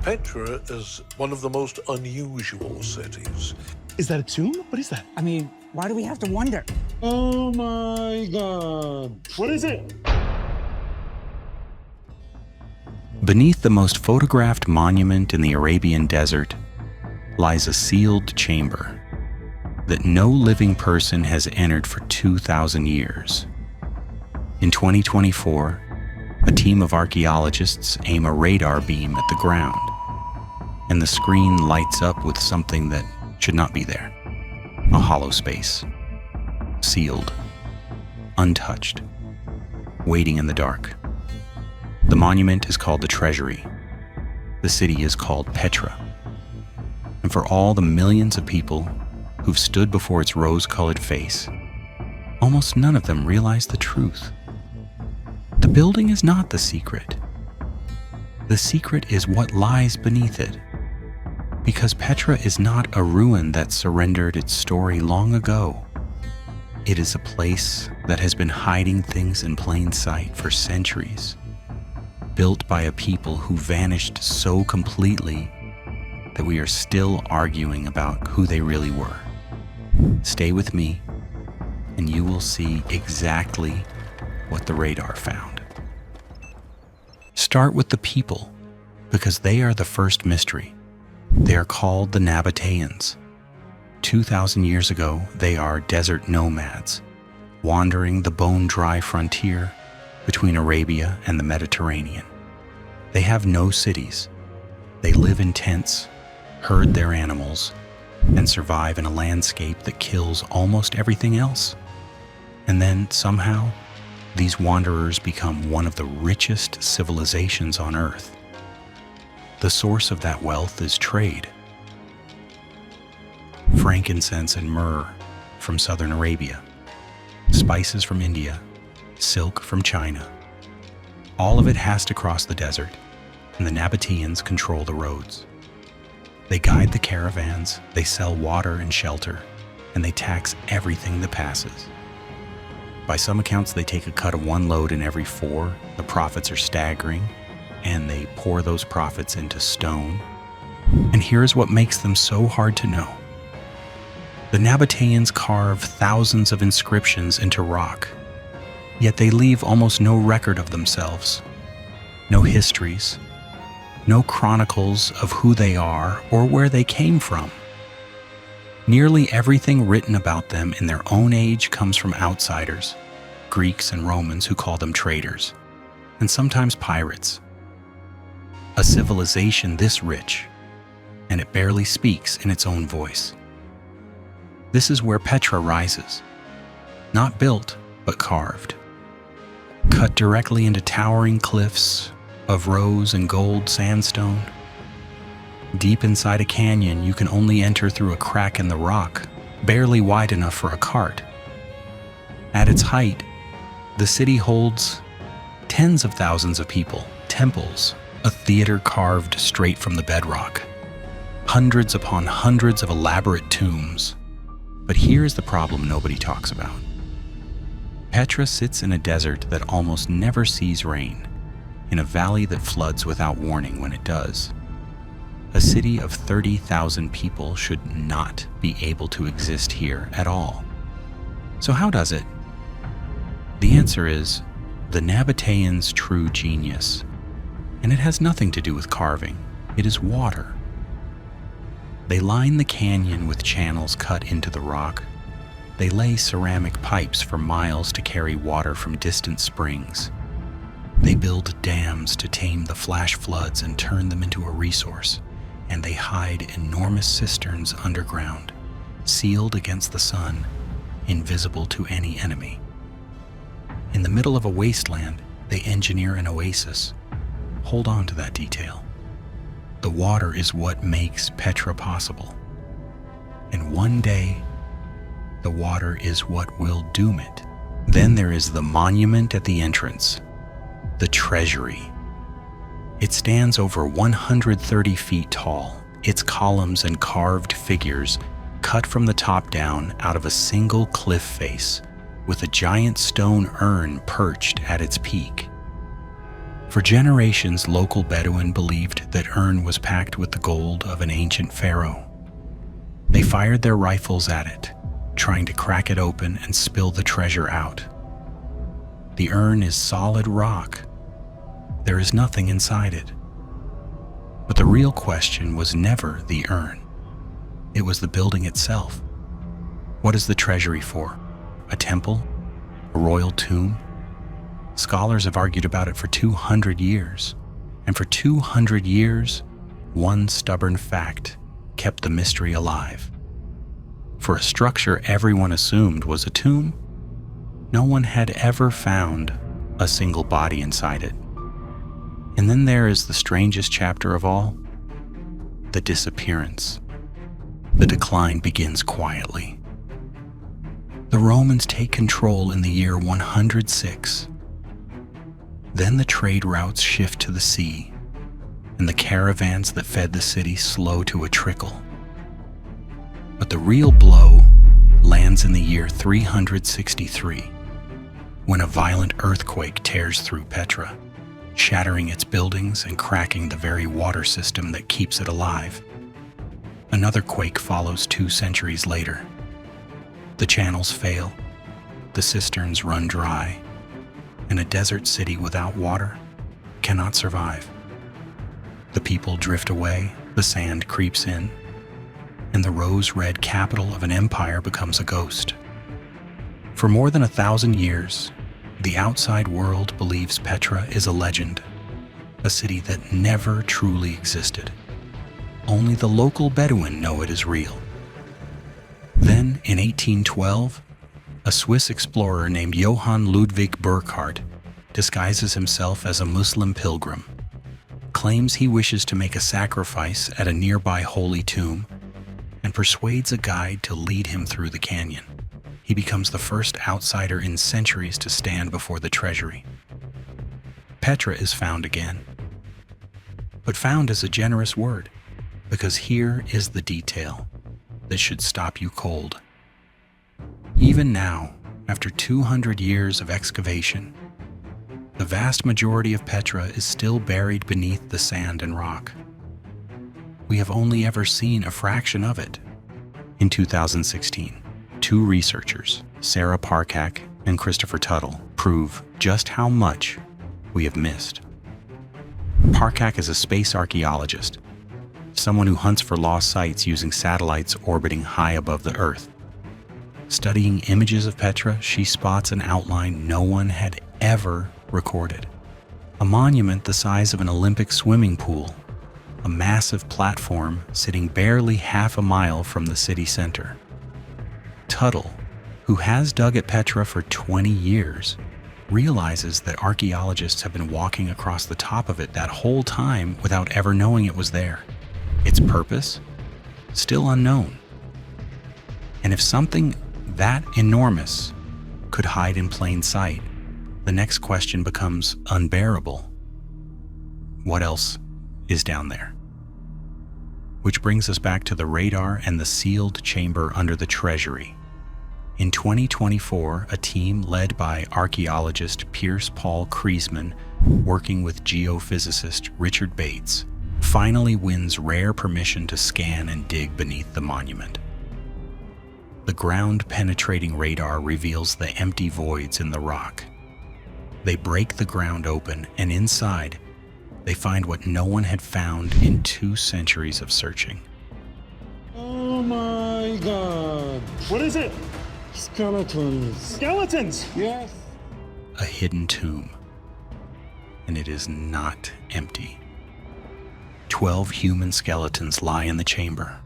Petra is one of the most unusual cities. Is that a tomb? What is that? I mean, why do we have to wonder? Oh my God. What is it? Beneath the most photographed monument in the Arabian desert lies a sealed chamber that no living person has entered for 2,000 years. In 2024, a team of archaeologists aim a radar beam at the ground, and the screen lights up with something that should not be there. A hollow space, sealed, untouched, waiting in the dark. The monument is called the Treasury. The city is called Petra. And for all the millions of people who've stood before its rose-colored face, almost none of them realize the truth. The building is not the secret. The secret is what lies beneath it. Because Petra is not a ruin that surrendered its story long ago. It is a place that has been hiding things in plain sight for centuries, built by a people who vanished so completely that we are still arguing about who they really were. Stay with me, and you will see exactly what the radar found. Start with the people, because they are the first mystery. They are called the Nabataeans. 2,000 years ago, they are desert nomads, wandering the bone-dry frontier between Arabia and the Mediterranean. They have no cities. They live in tents, herd their animals, and survive in a landscape that kills almost everything else. And then, somehow, these wanderers become one of the richest civilizations on Earth. The source of that wealth is trade. Frankincense and myrrh from southern Arabia, spices from India, silk from China. All of it has to cross the desert, and the Nabataeans control the roads. They guide the caravans, they sell water and shelter, and they tax everything that passes. By some accounts, they take a cut of 1 load in every 4. The profits are staggering, and they pour those profits into stone. And here's what makes them so hard to know. The Nabataeans carve thousands of inscriptions into rock, yet they leave almost no record of themselves, no histories, no chronicles of who they are or where they came from. Nearly everything written about them in their own age comes from outsiders, Greeks and Romans who call them traders, and sometimes pirates. A civilization this rich, and it barely speaks in its own voice. This is where Petra rises, not built, but carved. Cut directly into towering cliffs of rose and gold sandstone. Deep inside a canyon, you can only enter through a crack in the rock, barely wide enough for a cart. At its height, the city holds tens of thousands of people, temples, a theater carved straight from the bedrock, hundreds upon hundreds of elaborate tombs. But here's the problem nobody talks about. Petra sits in a desert that almost never sees rain, in a valley that floods without warning when it does. A city of 30,000 people should not be able to exist here at all. So how does it? The answer is the Nabataeans' true genius, and it has nothing to do with carving. It is water. They line the canyon with channels cut into the rock. They lay ceramic pipes for miles to carry water from distant springs. They build dams to tame the flash floods and turn them into a resource. And they hide enormous cisterns underground, sealed against the sun, invisible to any enemy. In the middle of a wasteland, they engineer an oasis. Hold on to that detail. The water is what makes Petra possible. And one day, the water is what will doom it. Then there is the monument at the entrance, the Treasury. It stands over 130 feet tall, its columns and carved figures cut from the top down out of a single cliff face, with a giant stone urn perched at its peak. For generations, local Bedouin believed that urn was packed with the gold of an ancient pharaoh. They fired their rifles at it, trying to crack it open and spill the treasure out. The urn is solid rock. There is nothing inside it. But the real question was never the urn. It was the building itself. What is the treasury for? A temple? A royal tomb? Scholars have argued about it for 200 years. And for 200 years, one stubborn fact kept the mystery alive. For a structure everyone assumed was a tomb, no one had ever found a single body inside it. And then there is the strangest chapter of all, the disappearance. The decline begins quietly. The Romans take control in the year 106. Then the trade routes shift to the sea, and the caravans that fed the city slow to a trickle. But the real blow lands in the year 363, when a violent earthquake tears through Petra, shattering its buildings and cracking the very water system that keeps it alive. Another quake follows 2 centuries later. The channels fail, the cisterns run dry, and a desert city without water cannot survive. The people drift away, the sand creeps in, and the rose-red capital of an empire becomes a ghost. For more than 1,000 years, the outside world believes Petra is a legend, a city that never truly existed. Only the local Bedouin know it is real. Then, in 1812, a Swiss explorer named Johann Ludwig Burckhardt disguises himself as a Muslim pilgrim, claims he wishes to make a sacrifice at a nearby holy tomb, and persuades a guide to lead him through the canyon. He becomes the first outsider in centuries to stand before the treasury. Petra is found again. But found is a generous word, because here is the detail that should stop you cold. Even now, after 200 years of excavation, the vast majority of Petra is still buried beneath the sand and rock. We have only ever seen a fraction of it. In 2016, 2 researchers, Sarah Parcak and Christopher Tuttle, prove just how much we have missed. Parcak is a space archaeologist, someone who hunts for lost sites using satellites orbiting high above the Earth. Studying images of Petra, she spots an outline no one had ever recorded. A monument the size of an Olympic swimming pool, a massive platform sitting barely half a mile from the city center. Tuttle, who has dug at Petra for 20 years, realizes that archaeologists have been walking across the top of it that whole time without ever knowing it was there. Its purpose? Still unknown. And if something that enormous could hide in plain sight, the next question becomes unbearable. What else is down there? Which brings us back to the radar and the sealed chamber under the Treasury. In 2024, a team led by archaeologist Piers Paul Kriesman, working with geophysicist Richard Bates, finally wins rare permission to scan and dig beneath the monument. The ground-penetrating radar reveals the empty voids in the rock. They break the ground open, and inside, they find what no one had found in 2 centuries of searching. Oh my god. What is it? Skeletons. Skeletons! Yes. A hidden tomb. And it is not empty. 12 human skeletons lie in the chamber.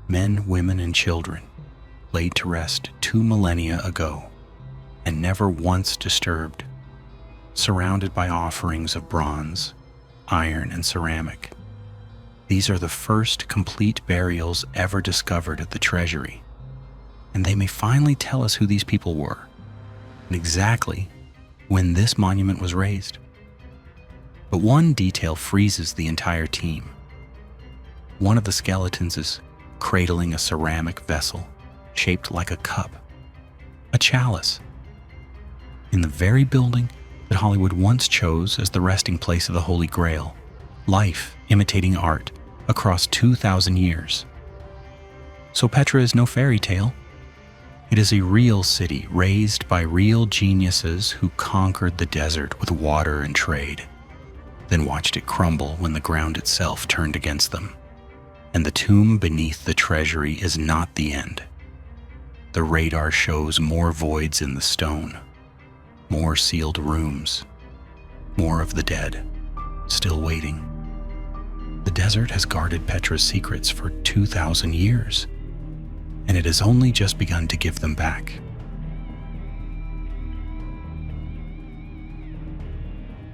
Men, women, and children, laid to rest 2 millennia ago, and never once disturbed, surrounded by offerings of bronze, iron, and ceramic. These are the first complete burials ever discovered at the Treasury, and they may finally tell us who these people were, and exactly when this monument was raised. But one detail freezes the entire team. One of the skeletons is cradling a ceramic vessel shaped like a cup, a chalice. In the very building that Hollywood once chose as the resting place of the Holy Grail, life imitating art across 2,000 years. So Petra is no fairy tale. It is a real city raised by real geniuses who conquered the desert with water and trade, then watched it crumble when the ground itself turned against them. And the tomb beneath the treasury is not the end. The radar shows more voids in the stone, more sealed rooms, more of the dead, still waiting. The desert has guarded Petra's secrets for 2,000 years, and it has only just begun to give them back.